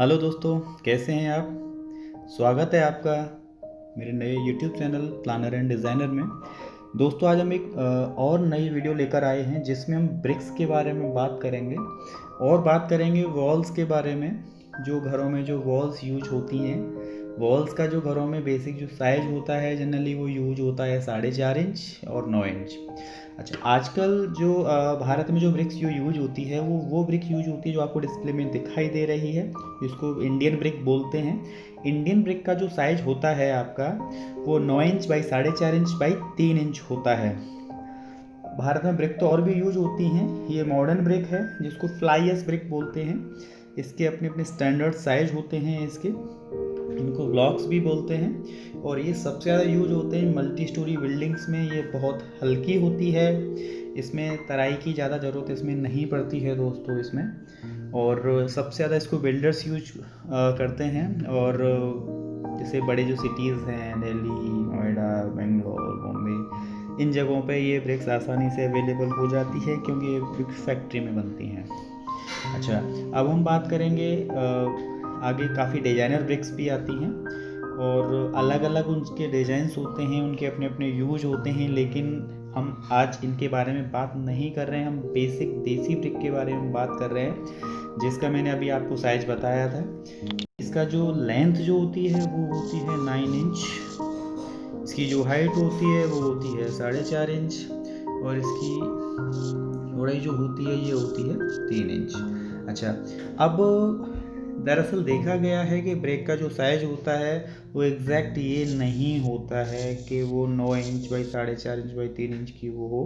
Hello दोस्तों, कैसे हैं आप। स्वागत है आपका मेरे नए YouTube channel planner and designer में। दोस्तों, आज हम एक और नई वीडियो लेकर आए हैं जिसमें हम ब्रिक्स के बारे में बात करेंगे और बात करेंगे वॉल्स के बारे में। जो घरों में जो वॉल्स यूज होती हैं, वॉल्स का जो घरों में बेसिक जो साइज़ होता है जनरली वो यूज होता है 4.5 इंच और 9 इंच। अच्छा, आजकल जो भारत में जो ब्रिक्स जो यूज होती है वो ब्रिक यूज होती है जो आपको डिस्प्ले में दिखाई दे रही है, जिसको इंडियन ब्रिक बोलते हैं। इंडियन ब्रिक का जो साइज होता है आपका वो 9 inch by 4.5 inch by 3 inch होता है। भारत में ब्रिक तो और भी यूज होती हैं। ये मॉडर्न ब्रिक है जिसको फ्लाई एश ब्रिक बोलते हैं। इसके अपने अपने स्टैंडर्ड साइज होते हैं इसके, इनको ब्लॉक्स भी बोलते हैं। और ये सबसे ज़्यादा यूज होते हैं मल्टी स्टोरी बिल्डिंग्स में। ये बहुत हल्की होती है, इसमें तराई की ज़्यादा ज़रूरत इसमें नहीं पड़ती है दोस्तों इसमें। और सबसे ज़्यादा इसको बिल्डर्स यूज करते हैं। और जैसे बड़े जो सिटीज़ हैं दिल्ली, नोएडा, बेंगलोर, बॉम्बे, इन जगहों पे ये ब्रिक्स आसानी से अवेलेबल हो जाती है क्योंकि ये ब्रिक फैक्ट्री में बनती हैं। अच्छा, अब हम बात करेंगे आगे काफ़ी डिज़ाइनर ब्रिक्स भी आती हैं और अलग अलग उनके डिज़ाइंस होते हैं, उनके अपने अपने यूज होते हैं। लेकिन हम आज इनके बारे में बात नहीं कर रहे हैं, हम बेसिक देसी ब्रिक के बारे में बात कर रहे हैं जिसका मैंने अभी आपको साइज बताया था। इसका जो लेंथ जो होती है वो होती है 9 इंच। इसकी जो हाइट होती है वो होती है 4.5 इंच और इसकी चौड़ाई जो होती है ये होती है 3 इंच। अच्छा, अब दरअसल देखा गया है कि ब्रेक का जो साइज होता है वो एग्जैक्ट ये नहीं होता है कि वो 9 inch by 4.5 inch by 3 inch की वो हो।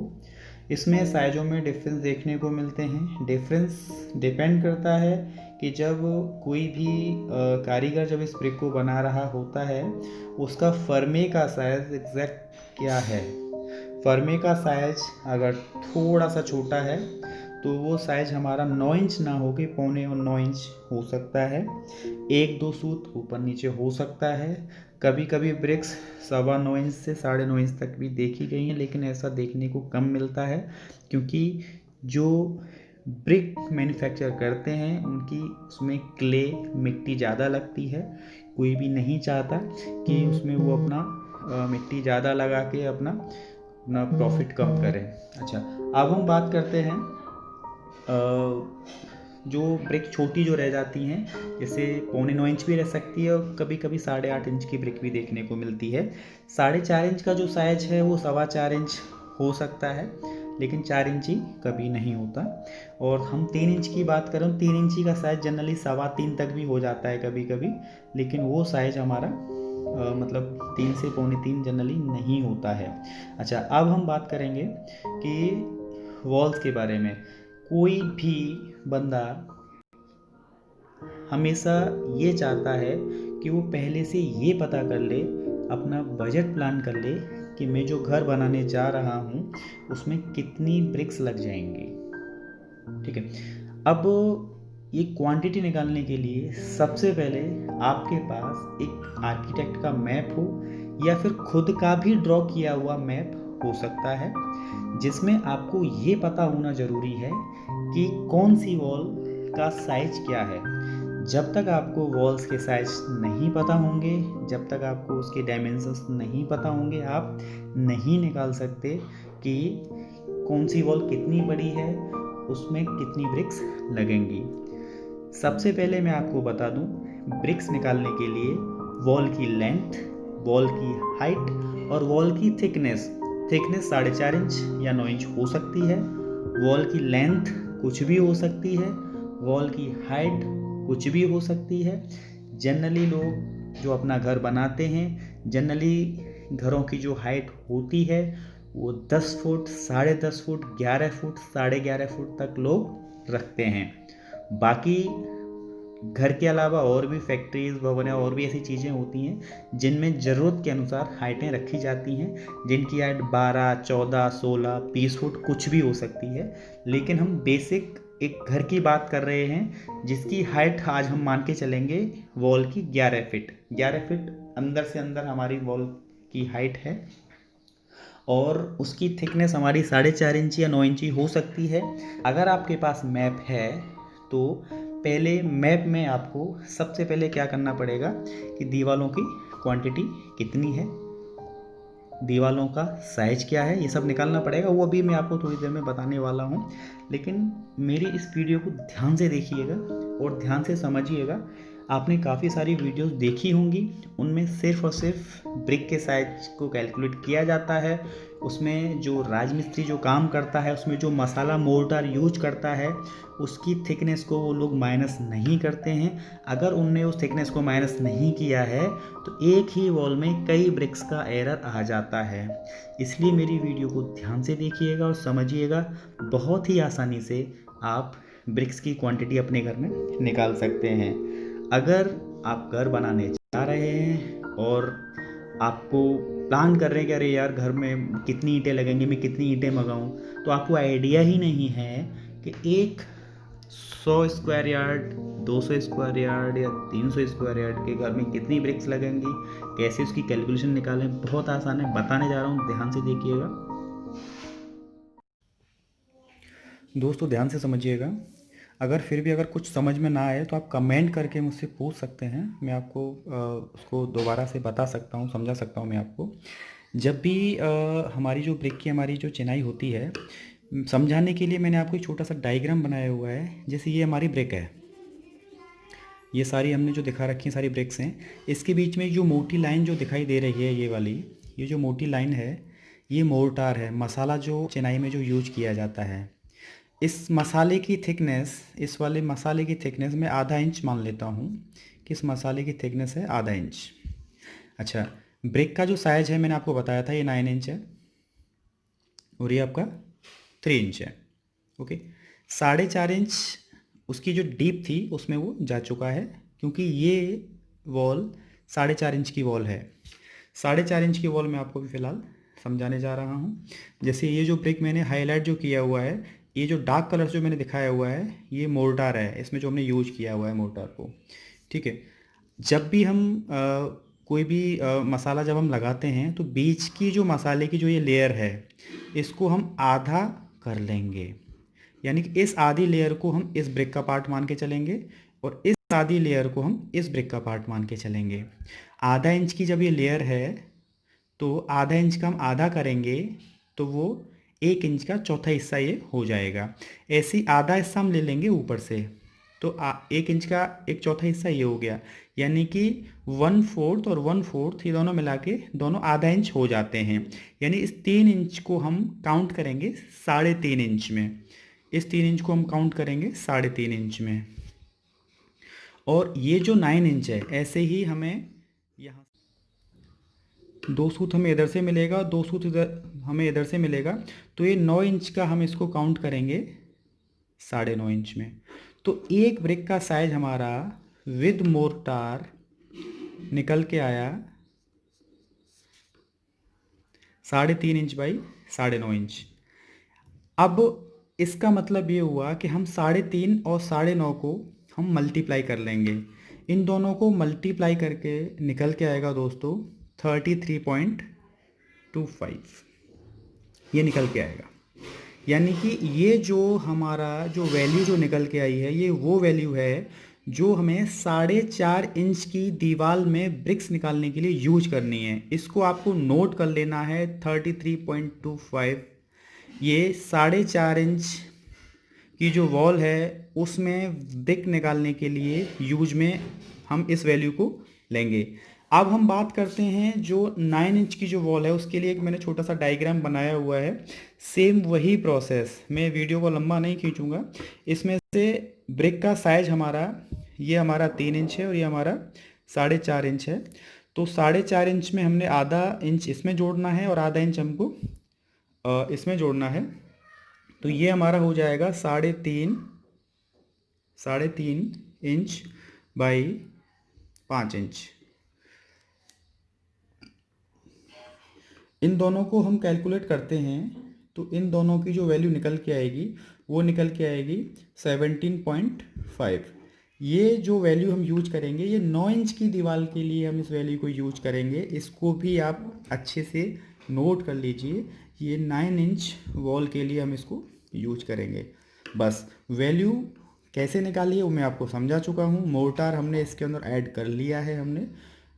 इसमें साइज़ों में डिफरेंस देखने को मिलते हैं। डिफरेंस डिपेंड करता है कि जब कोई भी कारीगर जब इस ब्रिक को बना रहा होता है उसका फर्मे का साइज़ एग्जैक्ट क्या है। फर्मे का साइज अगर थोड़ा सा छोटा है तो वो साइज हमारा 9 इंच ना हो के 9.25 इंच हो सकता है। 1-2 सूत ऊपर नीचे हो सकता है। कभी कभी ब्रिक्स 9.25 इंच से 9.5 इंच तक भी देखी गई हैं, लेकिन ऐसा देखने को कम मिलता है क्योंकि जो ब्रिक मैन्युफैक्चर करते हैं उनकी उसमें क्ले मिट्टी ज़्यादा लगती है। कोई भी नहीं चाहता कि उसमें वो अपना मिट्टी ज़्यादा लगा के अपना प्रॉफिट कम करें। अच्छा, अब हम बात करते हैं जो ब्रिक छोटी जो रह जाती हैं, जैसे 9.25 इंच भी रह सकती है और कभी कभी 8.5 इंच की ब्रिक भी देखने को मिलती है। 4.5 इंच का जो साइज है वो 4.25 इंच हो सकता है, लेकिन 4 इंची कभी नहीं होता। और हम 3 इंच की बात करें, 3 इंची का साइज जनरली 3.25 तक भी हो जाता है कभी कभी, लेकिन वो साइज हमारा मतलब 3 से 3.25 जनरली नहीं होता है। अच्छा, अब हम बात करेंगे कि वॉल्स के बारे में। कोई भी बंदा हमेशा ये चाहता है कि वो पहले से ये पता कर ले, अपना बजट प्लान कर ले कि मैं जो घर बनाने जा रहा हूँ उसमें कितनी ब्रिक्स लग जाएंगी। ठीक है, अब ये क्वांटिटी निकालने के लिए सबसे पहले आपके पास एक आर्किटेक्ट का मैप हो या फिर खुद का भी ड्रॉ किया हुआ मैप हो सकता है, जिसमें आपको ये पता होना ज़रूरी है कि कौन सी वॉल का साइज क्या है। जब तक आपको वॉल्स के साइज नहीं पता होंगे, जब तक आपको उसके डायमेंशंस नहीं पता होंगे, आप नहीं निकाल सकते कि कौन सी वॉल कितनी बड़ी है, उसमें कितनी ब्रिक्स लगेंगी। सबसे पहले मैं आपको बता दूं, ब्रिक्स निकालने के लिए वॉल की लेंथ, वॉल की हाइट और वॉल की थिकनेस 4.5 इंच या 9 इंच हो सकती है। वॉल की लेंथ कुछ भी हो सकती है, वॉल की हाइट कुछ भी हो सकती है। जनरली लोग जो अपना घर बनाते हैं, जनरली घरों की जो हाइट होती है वो 10 फुट, 10.5 फुट, 11 फुट, 11.5 फुट तक लोग रखते हैं। बाकी घर के अलावा और भी फैक्ट्रीज, भवन और भी ऐसी चीज़ें होती हैं जिनमें ज़रूरत के अनुसार हाइटें रखी जाती हैं, जिनकी हाइट 12, 14, 16, 20 फुट कुछ भी हो सकती है। लेकिन हम बेसिक एक घर की बात कर रहे हैं जिसकी हाइट आज हम मान के चलेंगे वॉल की 11 फीट। 11 फीट अंदर से अंदर हमारी वॉल की हाइट है और उसकी थिकनेस हमारी 4.5 इंच या 9 इंची हो सकती है। अगर आपके पास मैप है तो पहले मैप में आपको सबसे पहले क्या करना पड़ेगा कि दीवारों की क्वांटिटी कितनी है, दीवारों का साइज क्या है, ये सब निकालना पड़ेगा। वो अभी मैं आपको थोड़ी देर में बताने वाला हूँ। लेकिन मेरी इस वीडियो को ध्यान से देखिएगा और ध्यान से समझिएगा। आपने काफ़ी सारी वीडियोस देखी होंगी, उनमें सिर्फ और सिर्फ ब्रिक के साइज को कैलकुलेट किया जाता है। उसमें जो राजमिस्त्री जो काम करता है, उसमें जो मसाला मोर्टार यूज करता है, उसकी थिकनेस को वो लोग माइनस नहीं करते हैं। अगर उनने उस थिकनेस को माइनस नहीं किया है तो एक ही वॉल में कई ब्रिक्स का एरर आ जाता है। इसलिए मेरी वीडियो को ध्यान से देखिएगा और समझिएगा। बहुत ही आसानी से आप ब्रिक्स की क्वांटिटी अपने घर में निकाल सकते हैं। अगर आप घर बनाने जा रहे हैं और आपको प्लान कर रहे हैं कि अरे यार घर में कितनी ईंटें लगेंगी, मैं कितनी ईंटें मंगाऊं, तो आपको आइडिया ही नहीं है कि एक 100 स्क्वायर यार्ड, 200 स्क्वायर यार्ड या 300 स्क्वायर यार्ड के घर में कितनी ब्रिक्स लगेंगी, कैसे उसकी कैलकुलेशन निकालें। बहुत आसान है, बताने जा रहा हूँ, ध्यान से देखिएगा। दोस्तों ध्यान से समझिएगा। अगर फिर भी अगर कुछ समझ में ना आए तो आप कमेंट करके मुझसे पूछ सकते हैं, मैं आपको उसको दोबारा से बता सकता हूँ, समझा सकता हूँ मैं आपको। जब भी हमारी जो ब्रिक की हमारी जो चिनाई होती है, समझाने के लिए मैंने आपको एक छोटा सा डायग्राम बनाया हुआ है। जैसे ये हमारी ब्रिक है, ये सारी हमने जो दिखा रखी हैं सारी ब्रिक्स हैं। इसके बीच में जो मोटी लाइन जो दिखाई दे रही है, ये वाली, ये जो मोटी लाइन है, ये मोर्टार है, मसाला जो चिनाई में जो यूज किया जाता है। इस मसाले की थिकनेस, इस वाले मसाले की थिकनेस मैं आधा इंच मान लेता हूँ कि इस मसाले की थिकनेस है आधा इंच। अच्छा, ब्रिक का जो साइज है मैंने आपको बताया था, ये 9 इंच है और ये आपका 3 इंच है। ओके, 4.5 इंच उसकी जो डीप थी उसमें वो जा चुका है, क्योंकि ये वॉल 4.5 इंच की वॉल है। 4.5 इंच की वॉल मैं आपको भी फ़िलहाल समझाने जा रहा हूँ। जैसे ये जो ब्रिक मैंने हाईलाइट जो किया हुआ है, ये जो डार्क कलर जो मैंने दिखाया हुआ है, ये मोर्टार है, इसमें जो हमने यूज किया हुआ है मोर्टार को। ठीक है, जब भी हम कोई भी मसाला जब हम लगाते हैं तो बीच की जो मसाले की जो ये लेयर है, इसको हम आधा कर लेंगे। यानी कि इस आधी लेयर को हम इस ब्रिक का पार्ट मान के चलेंगे और इस आधी लेयर को हम इस ब्रिक का पार्ट मान के चलेंगे। आधा इंच की जब ये लेयर है तो आधा इंच का हम आधा करेंगे तो वो 1 इंच का चौथा हिस्सा ये हो जाएगा। ऐसे ही आधा हिस्सा हम ले लेंगे ऊपर से, तो 1 इंच का एक चौथा हिस्सा ये हो गया। यानी कि 1/4 और 1/4 ये दोनों मिला के दोनों आधा इंच हो जाते हैं। यानी इस 3 इंच को हम काउंट करेंगे 3.5 इंच में। इस 3 इंच को हम काउंट करेंगे 3.5 इंच में। और ये जो 9 इंच है, ऐसे ही हमें यहाँ 2 सूत हमें इधर से मिलेगा, 2 सूत इधर हमें इधर से मिलेगा, तो ये 9 इंच का हम इसको काउंट करेंगे 9.5 इंच में। तो एक ब्रिक का साइज हमारा विद मोर्टार निकल के आया 3.5 इंच बाई 9.5 इंच। अब इसका मतलब ये हुआ कि हम 3.5 और 9.5 को हम मल्टीप्लाई कर लेंगे। इन दोनों को मल्टीप्लाई करके निकल के आएगा दोस्तों 33.25, ये निकल के आएगा। यानी कि ये जो हमारा जो वैल्यू जो निकल के आई है, ये वो वैल्यू है जो हमें 4.5 इंच की दीवार में ब्रिक्स निकालने के लिए यूज करनी है। इसको आपको नोट कर लेना है 33.25। ये 4.5 इंच की जो वॉल है उसमें ब्रिक निकालने के लिए यूज में हम इस वैल्यू को लेंगे। अब हम बात करते हैं जो 9 इंच की जो वॉल है, उसके लिए एक मैंने छोटा सा डायग्राम बनाया हुआ है। सेम वही प्रोसेस, मैं वीडियो को लंबा नहीं खींचूंगा। इसमें से ब्रिक का साइज हमारा, ये हमारा 3 इंच है और ये हमारा 4.5 इंच है। तो 4.5 इंच में हमने आधा इंच इसमें जोड़ना है और आधा इंच हमको इसमें जोड़ना है। तो ये हमारा हो जाएगा 3.5 इंच बाई 5 इंच। इन दोनों को हम कैलकुलेट करते हैं तो इन दोनों की जो वैल्यू निकल के आएगी वो निकल के आएगी 17.5। ये जो वैल्यू हम यूज करेंगे, ये 9 इंच की दीवार के लिए हम इस वैल्यू को यूज करेंगे। इसको भी आप अच्छे से नोट कर लीजिए, ये 9 इंच वॉल के लिए हम इसको यूज करेंगे। बस वैल्यू कैसे निकाली है वो मैं आपको समझा चुका हूँ। मोर्टार हमने इसके अंदर ऐड कर लिया है हमने।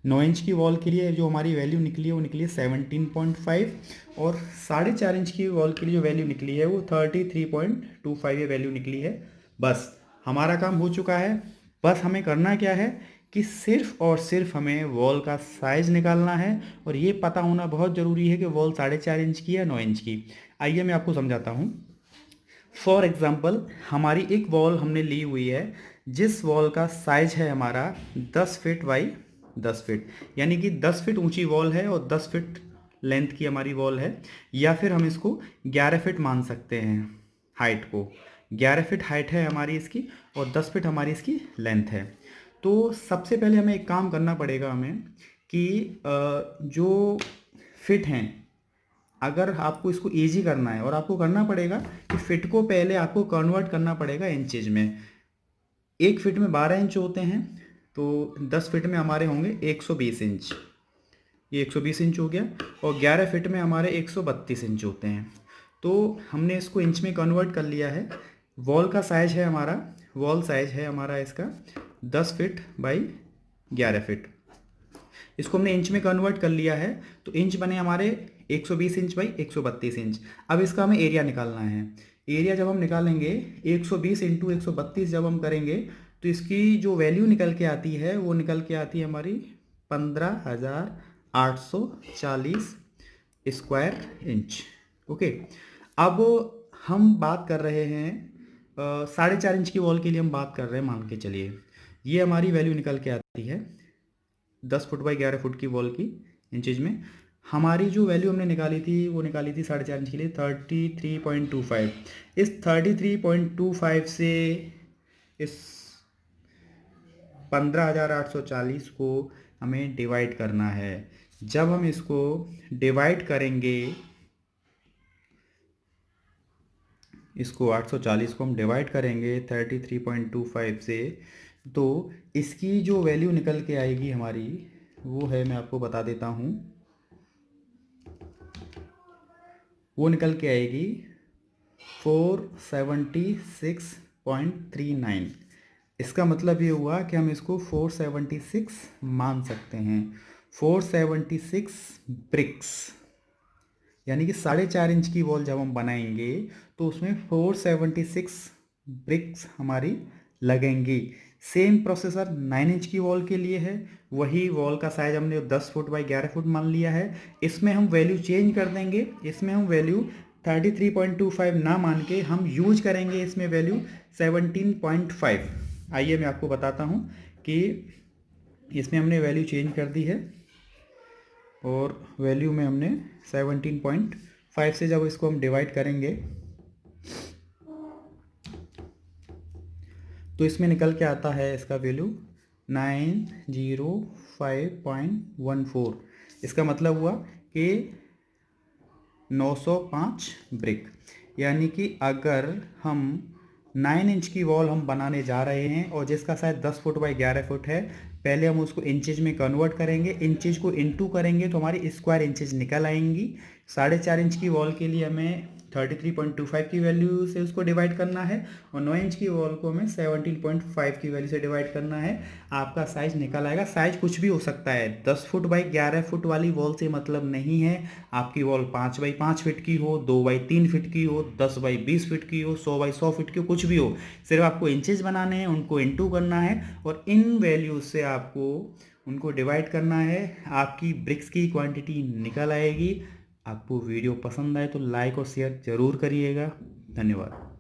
9 इंच की वॉल के लिए जो हमारी वैल्यू निकली है वो निकली है 17.5, और 4.5 इंच की वॉल के लिए जो वैल्यू निकली है वो 33.25 ये वैल्यू निकली है। बस हमारा काम हो चुका है। बस हमें करना क्या है कि सिर्फ और सिर्फ हमें वॉल का साइज़ निकालना है, और ये पता होना बहुत ज़रूरी है कि वॉल 4.5 इंच की या 9 इंच की। आइए मैं आपको समझाता हूँ। फॉर एग्ज़ाम्पल हमारी एक वॉल हमने ली हुई है, जिस वॉल का साइज है हमारा 10 फीट बाई 10 फीट, यानी कि 10 फीट ऊंची वॉल है और 10 फीट लेंथ की हमारी वॉल है, या फिर हम इसको 11 फीट मान सकते हैं। हाइट को 11 फीट हाइट है हमारी इसकी, और 10 फीट हमारी इसकी लेंथ है। तो सबसे पहले हमें एक काम करना पड़ेगा हमें कि जो फिट हैं, अगर आपको इसको इजी करना है, और आपको करना पड़ेगा कि फिट को पहले आपको कन्वर्ट करना पड़ेगा इंचेज में। 1 फिट में 12 इंच होते हैं, तो 10 फिट में हमारे होंगे 120 इंच। ये 120 इंच हो गया, और 11 फिट में हमारे 132 इंच होते हैं। तो हमने इसको इंच में कन्वर्ट कर लिया है। वॉल का साइज है हमारा, वॉल साइज है हमारा इसका 10 फिट बाई 11 फिट। इसको हमने इंच में कन्वर्ट कर लिया है, तो इंच बने हमारे 120 इंच बाई 132 इंच। अब इसका हमें एरिया निकालना है। एरिया जब हम निकालेंगे 120 इंटू 132 जब हम करेंगे, तो इसकी जो वैल्यू निकल के आती है वो निकल के आती है हमारी 15,840 स्क्वायर इंच। ओके, अब हम बात कर रहे हैं 4.5 इंच की वॉल के लिए हम बात कर रहे हैं। मान के चलिए ये हमारी वैल्यू निकल के आती है 10 फुट बाई 11 फुट की वॉल की इंचेज में। हमारी जो वैल्यू हमने निकाली थी वो निकाली थी 4.5 इंच के लिए 33.25। इस 33.25 से इस 15,840 को हमें डिवाइड करना है। जब हम इसको डिवाइड करेंगे, इसको 840 को हम डिवाइड करेंगे 33.25 से, तो इसकी जो वैल्यू निकल के आएगी हमारी वो है, मैं आपको बता देता हूँ, वो निकल के आएगी 476.39। इसका मतलब ये हुआ कि हम इसको 476 मान सकते हैं। 476 ब्रिक्स, यानी कि 4.5 इंच की वॉल जब हम बनाएंगे तो उसमें 476 ब्रिक्स हमारी लगेंगी। सेम प्रोसेसर 9 इंच की वॉल के लिए है। वही वॉल का साइज हमने 10 फुट बाई 11 फुट मान लिया है। इसमें हम वैल्यू चेंज कर देंगे। इसमें हम वैल्यू 33.25 ना मान के हम यूज करेंगे इसमें वैल्यू 17.5। आइए मैं आपको बताता हूँ कि इसमें हमने वैल्यू चेंज कर दी है, और वैल्यू में हमने 17.5 से जब इसको हम डिवाइड करेंगे तो इसमें निकल के आता है इसका वैल्यू 905.14। इसका मतलब हुआ कि 905 ब्रिक। यानी कि अगर हम 9 इंच की वॉल हम बनाने जा रहे हैं और जिसका साइज 10 फुट बाई 11 फुट है, पहले हम उसको इंचेज में कन्वर्ट करेंगे, इंचेज को इनटू करेंगे तो हमारी स्क्वायर इंचेज निकल आएंगी। 4.5 इंच की वॉल के लिए हमें 33.25 की वैल्यू से उसको डिवाइड करना है, और 9 इंच की वॉल को हमें 17.5 की वैल्यू से डिवाइड करना है। आपका साइज निकल आएगा। साइज कुछ भी हो सकता है, 10 फुट बाई 11 फुट वाली वॉल से मतलब नहीं है। आपकी वॉल 5 बाई 5 फीट की हो, 2 बाई 3 फीट की हो, 10 बाई 20 फीट की हो, 100 बाई 100 फीट की हो, कुछ भी हो, सिर्फ आपको इंचेज बनाने हैं, उनको इनटू करना है और इन वैल्यूज से आपको उनको डिवाइड करना है। आपकी ब्रिक्स की क्वांटिटी निकल आएगी। आपको वीडियो पसंद आए तो लाइक और शेयर ज़रूर करिएगा। धन्यवाद।